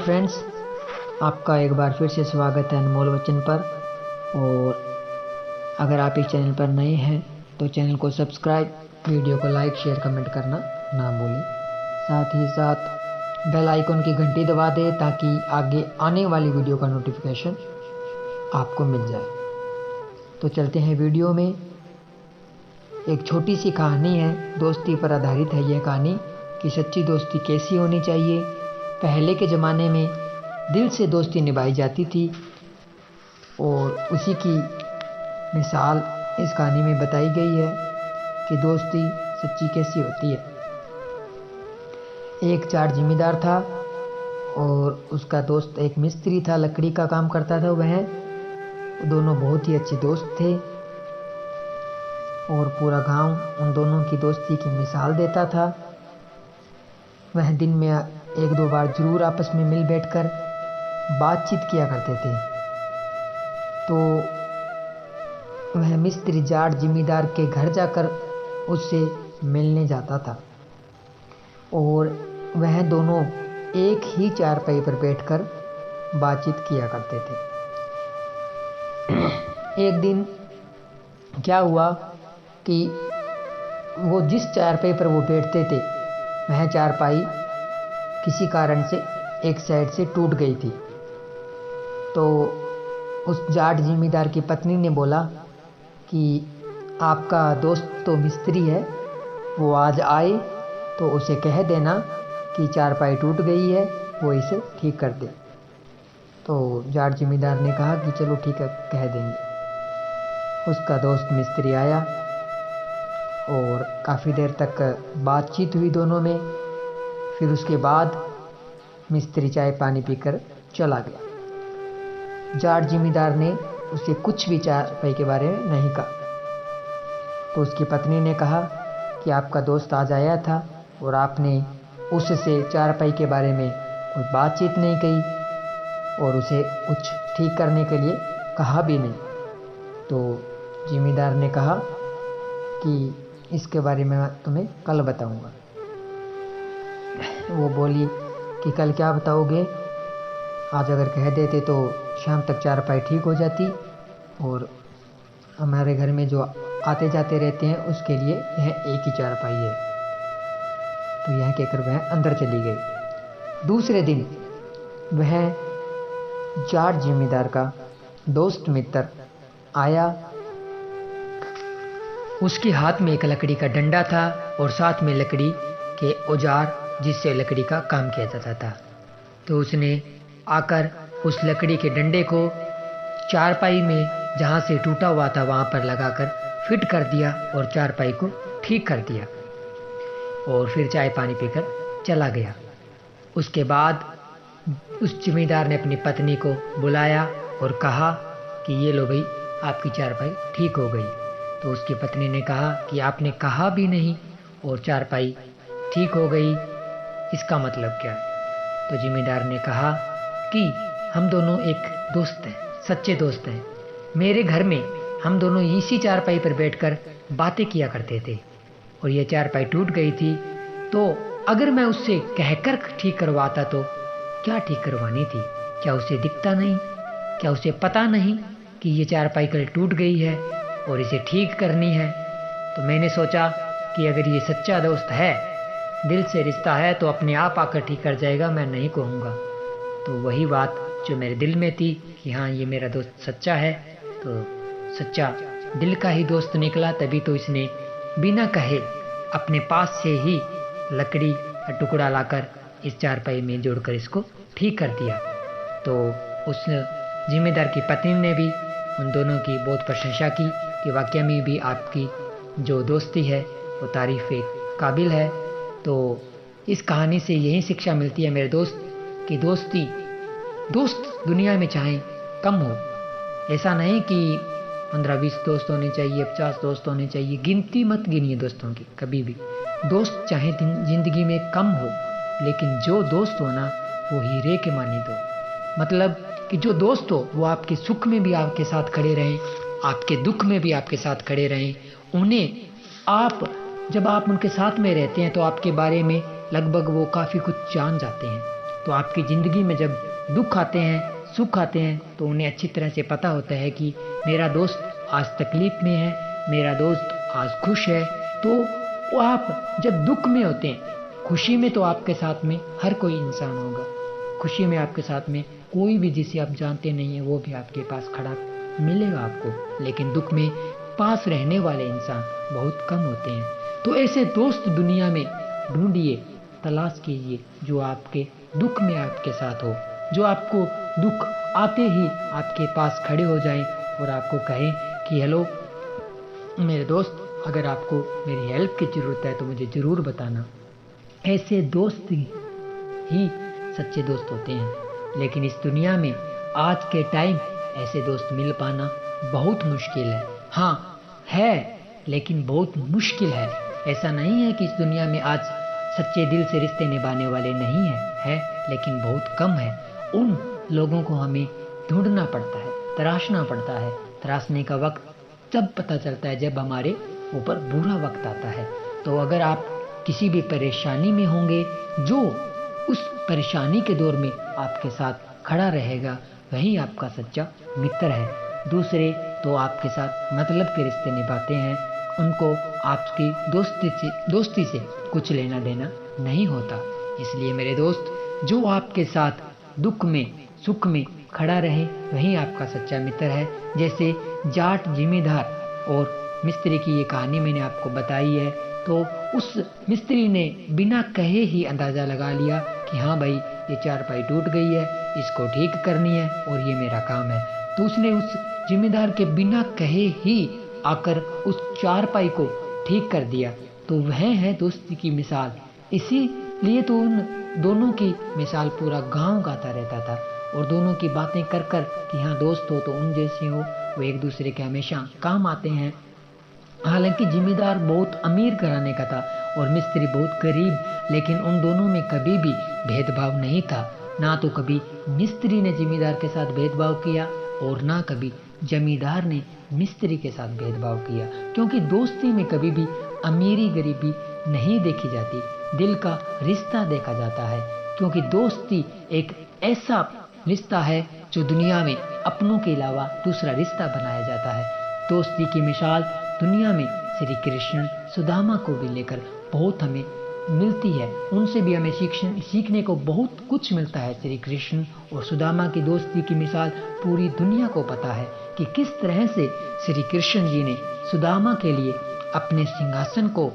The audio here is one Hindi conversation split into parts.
फ्रेंड्स, आपका एक बार फिर से स्वागत है अनमोल वचन पर। और अगर आप इस चैनल पर नए हैं तो चैनल को सब्सक्राइब, वीडियो को लाइक, शेयर, कमेंट करना ना भूलें। साथ ही साथ बेल आइकन की घंटी दबा दें ताकि आगे आने वाली वीडियो का नोटिफिकेशन आपको मिल जाए। तो चलते हैं वीडियो में। एक छोटी सी कहानी है, दोस्ती पर आधारित है यह कहानी कि सच्ची दोस्ती कैसी होनी चाहिए। पहले के ज़माने में दिल से दोस्ती निभाई जाती थी और उसी की मिसाल इस कहानी में बताई गई है कि दोस्ती सच्ची कैसी होती है। एक जाट जिम्मेदार था और उसका दोस्त एक मिस्त्री था, लकड़ी का काम करता था। वह दोनों बहुत ही अच्छे दोस्त थे और पूरा गांव उन दोनों की दोस्ती की मिसाल देता था। वह दिन में एक दो बार जरूर आपस में मिल बैठकर बातचीत किया करते थे। तो वह मिस्त्री जाट जिम्मेदार के घर जाकर उससे मिलने जाता था और वह दोनों एक ही चारपाई पर बैठकर बातचीत किया करते थे। एक दिन क्या हुआ कि वो जिस चारपाई पर वो बैठते थे वह चारपाई किसी कारण से एक साइड से टूट गई थी। तो उस जाट जिम्मेदार की पत्नी ने बोला कि आपका दोस्त तो मिस्त्री है, वो आज आए तो उसे कह देना कि चारपाई टूट गई है, वो इसे ठीक कर दे। तो जाट जिम्मेदार ने कहा कि चलो ठीक है, कह देंगे। उसका दोस्त मिस्त्री आया और काफ़ी देर तक बातचीत हुई दोनों में। फिर उसके बाद मिस्त्री चाय पानी पीकर चला गया। जाट जिम्मेदार ने उसे कुछ भी चारपाई के बारे में नहीं कहा। तो उसकी पत्नी ने कहा कि आपका दोस्त आज आया था और आपने उससे चारपाई के बारे में कोई बातचीत नहीं की और उसे कुछ ठीक करने के लिए कहा भी नहीं। तो जिम्मेदार ने कहा कि इसके बारे में मैं तुम्हें कल बताऊंगा। वो बोली कि कल क्या बताओगे? आज अगर कह देते तो शाम तक चारपाई ठीक हो जाती और हमारे घर में जो आते जाते रहते हैं उसके लिए यह एक ही चारपाई है। तो यह कहकर वह अंदर चली गई। दूसरे दिन वह जाट जिम्मेदार का दोस्त मित्र आया। उसके हाथ में एक लकड़ी का डंडा था और साथ में लकड़ी के औजार जिससे लकड़ी का काम किया जाता था। तो उसने आकर उस लकड़ी के डंडे को चारपाई में जहाँ से टूटा हुआ था वहाँ पर लगाकर फिट कर दिया और चारपाई को ठीक कर दिया और फिर चाय पानी पीकर चला गया। उसके बाद उस जिम्मेदार ने अपनी पत्नी को बुलाया और कहा कि ये लो भाई, आपकी चारपाई ठीक हो गई। तो उसकी पत्नी ने कहा कि आपने कहा भी नहीं और चारपाई ठीक हो गई, इसका मतलब क्या है? तो जिम्मेदार ने कहा कि हम दोनों एक दोस्त हैं, सच्चे दोस्त हैं। मेरे घर में हम दोनों इसी चारपाई पर बैठकर बातें किया करते थे और ये चारपाई टूट गई थी। तो अगर मैं उससे कहकर ठीक करवाता तो क्या ठीक करवानी थी? क्या उसे दिखता नहीं? क्या उसे पता नहीं कि ये चारपाई कल टूट गई है और इसे ठीक करनी है? तो मैंने सोचा कि अगर ये सच्चा दोस्त है, दिल से रिश्ता है, तो अपने आप आकर ठीक कर जाएगा, मैं नहीं कहूँगा। तो वही बात जो मेरे दिल में थी कि हाँ, ये मेरा दोस्त सच्चा है, तो सच्चा दिल का ही दोस्त निकला। तभी तो इसने बिना कहे अपने पास से ही लकड़ी का टुकड़ा लाकर इस चारपाई में जोड़कर इसको ठीक कर दिया। तो उस जिम्मेदार की पत्नी ने भी उन दोनों की बहुत प्रशंसा की कि वाकई में भी आपकी जो दोस्ती है वो तारीफ़ के काबिल है। तो इस कहानी से यही शिक्षा मिलती है मेरे दोस्त कि दोस्त दुनिया में चाहे कम हो, ऐसा नहीं कि 15-20 दोस्त होने चाहिए, 50 दोस्त होने चाहिए। गिनती मत गिनिए दोस्तों की कभी भी। दोस्त चाहे ज़िंदगी में कम हो, लेकिन जो दोस्त हो ना वो हीरे के माने दो। मतलब कि जो दोस्त हो वो आपके सुख में भी आपके साथ खड़े रहें, आपके दुख में भी आपके साथ खड़े रहें। उन्हें जब आप उनके साथ में रहते हैं तो आपके बारे में लगभग वो काफ़ी कुछ जान जाते हैं। तो आपकी ज़िंदगी में जब दुख आते हैं, सुख आते हैं, तो उन्हें अच्छी तरह से पता होता है कि मेरा दोस्त आज तकलीफ़ में है, मेरा दोस्त आज खुश है। तो वो आप जब दुख में होते हैं, खुशी में तो आपके साथ में हर कोई इंसान होगा, खुशी में आपके साथ में कोई भी जिसे आप जानते नहीं हैं वो भी आपके पास खड़ा मिलेगा आपको, लेकिन दुख में पास रहने वाले इंसान बहुत कम होते हैं। तो ऐसे दोस्त दुनिया में ढूंढिए, तलाश कीजिए जो आपके दुख में आपके साथ हो, जो आपको दुख आते ही आपके पास खड़े हो जाएं और आपको कहें कि हेलो मेरे दोस्त, अगर आपको मेरी हेल्प की ज़रूरत है तो मुझे ज़रूर बताना। ऐसे दोस्त ही सच्चे दोस्त होते हैं, लेकिन इस दुनिया में आज के टाइम ऐसे दोस्त मिल पाना बहुत मुश्किल है। हाँ है, लेकिन बहुत मुश्किल है। ऐसा नहीं है कि इस दुनिया में आज सच्चे दिल से रिश्ते निभाने वाले नहीं है, लेकिन बहुत कम है। उन लोगों को हमें ढूंढना पड़ता है, तराशना पड़ता है। तराशने का वक्त तब पता चलता है जब हमारे ऊपर बुरा वक्त आता है। तो अगर आप किसी भी परेशानी में होंगे, जो उस परेशानी के दौर में आपके साथ खड़ा रहेगा वही आपका सच्चा मित्र है। दूसरे तो आपके साथ मतलब के रिश्ते निभाते हैं, उनको आपकी दोस्ती से कुछ लेना देना नहीं होता। इसलिए मेरे दोस्त, जो आपके साथ दुख में सुख में खड़ा रहे वही आपका सच्चा मित्र है। जैसे जाट जिमीदार और मिस्त्री की ये कहानी मैंने आपको बताई है, तो उस मिस्त्री ने बिना कहे ही अंदाज़ा लगा लिया कि हाँ भाई, ये चारपाई टूट गई है, इसको ठीक करनी है और ये मेरा काम है। तो उसने उस जिम्मेदार के बिना कहे ही आकर उस चारपाई को ठीक कर दिया। तो वह है दोस्ती की मिसाल। इसीलिए तो उन दोनों की मिसाल पूरा गांव गाता रहता था, और दोनों की बातें कर कर कि हाँ दोस्त हो तो उन जैसे हो, वो एक दूसरे के हमेशा काम आते हैं। हालांकि जिम्मेदार बहुत अमीर घराने का था और मिस्त्री बहुत गरीब, लेकिन उन दोनों में कभी भी भेदभाव नहीं था। ना तो कभी मिस्त्री ने जिम्मेदार के साथ भेदभाव किया और ना कभी जमींदार ने मिस्त्री के साथ भेदभाव किया, क्योंकि दोस्ती में कभी भी अमीरी गरीबी नहीं देखी जाती, दिल का रिश्ता देखा जाता है। क्योंकि दोस्ती एक ऐसा रिश्ता है जो दुनिया में अपनों के अलावा दूसरा रिश्ता बनाया जाता है। दोस्ती की मिसाल दुनिया में श्री कृष्ण सुदामा को भी लेकर बहुत हमें मिलती है। उनसे भी हमें सीखने को बहुत कुछ मिलता है। श्री कृष्ण और सुदामा की दोस्ती की मिसाल पूरी दुनिया को पता है कि किस तरह से श्री कृष्ण जी ने सुदामा के लिए अपने सिंहासन को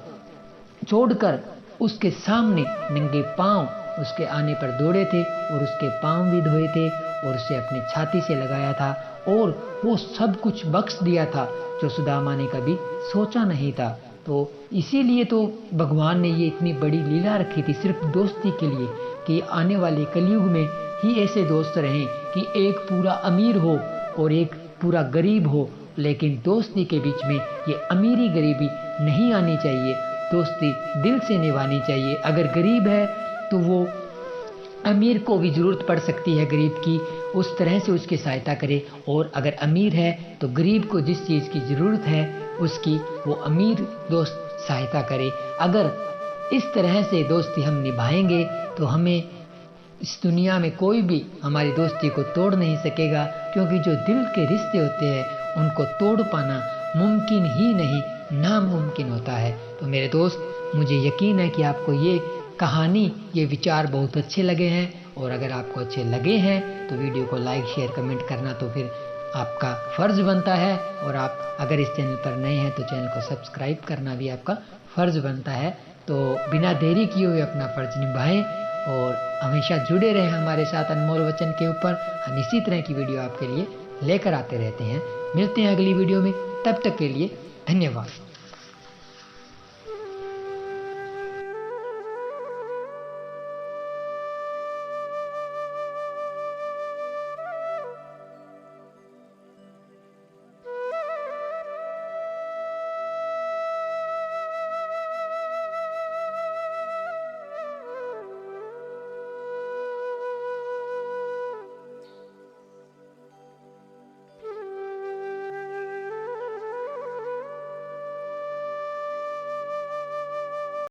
छोड़कर उसके सामने नंगे पांव उसके आने पर दौड़े थे और उसके पांव भी धोए थे और उसे अपनी छाती से लगाया था, और वो सब कुछ बख्श दिया था जो सुदामा ने कभी सोचा नहीं था। तो इसीलिए तो भगवान ने ये इतनी बड़ी लीला रखी थी सिर्फ दोस्ती के लिए, कि आने वाले कलयुग में ही ऐसे दोस्त रहें कि एक पूरा अमीर हो और एक पूरा गरीब हो, लेकिन दोस्ती के बीच में ये अमीरी गरीबी नहीं आनी चाहिए। दोस्ती दिल से निभानी चाहिए। अगर गरीब है तो वो अमीर को भी ज़रूरत पड़ सकती है गरीब की, उस तरह से उसकी सहायता करे, और अगर अमीर है तो गरीब को जिस चीज़ की ज़रूरत है उसकी वो अमीर दोस्त सहायता करे। अगर इस तरह से दोस्ती हम निभाएंगे तो हमें इस दुनिया में कोई भी हमारी दोस्ती को तोड़ नहीं सकेगा, क्योंकि जो दिल के रिश्ते होते हैं उनको तोड़ पाना मुमकिन ही नहीं, नामुमकिन होता है। तो मेरे दोस्त, मुझे यकीन है कि आपको ये कहानी, ये विचार बहुत अच्छे लगे हैं, और अगर आपको अच्छे लगे हैं तो वीडियो को लाइक शेयर कमेंट करना तो फिर आपका फ़र्ज़ बनता है, और आप अगर इस चैनल पर नए हैं तो चैनल को सब्सक्राइब करना भी आपका फ़र्ज़ बनता है। तो बिना देरी किए हुए अपना फ़र्ज़ निभाएं और हमेशा जुड़े रहें हमारे साथ अनमोल वचन के ऊपर। हम इसी तरह की वीडियो आपके लिए लेकर आते रहते हैं। मिलते हैं अगली वीडियो में, तब तक के लिए धन्यवाद।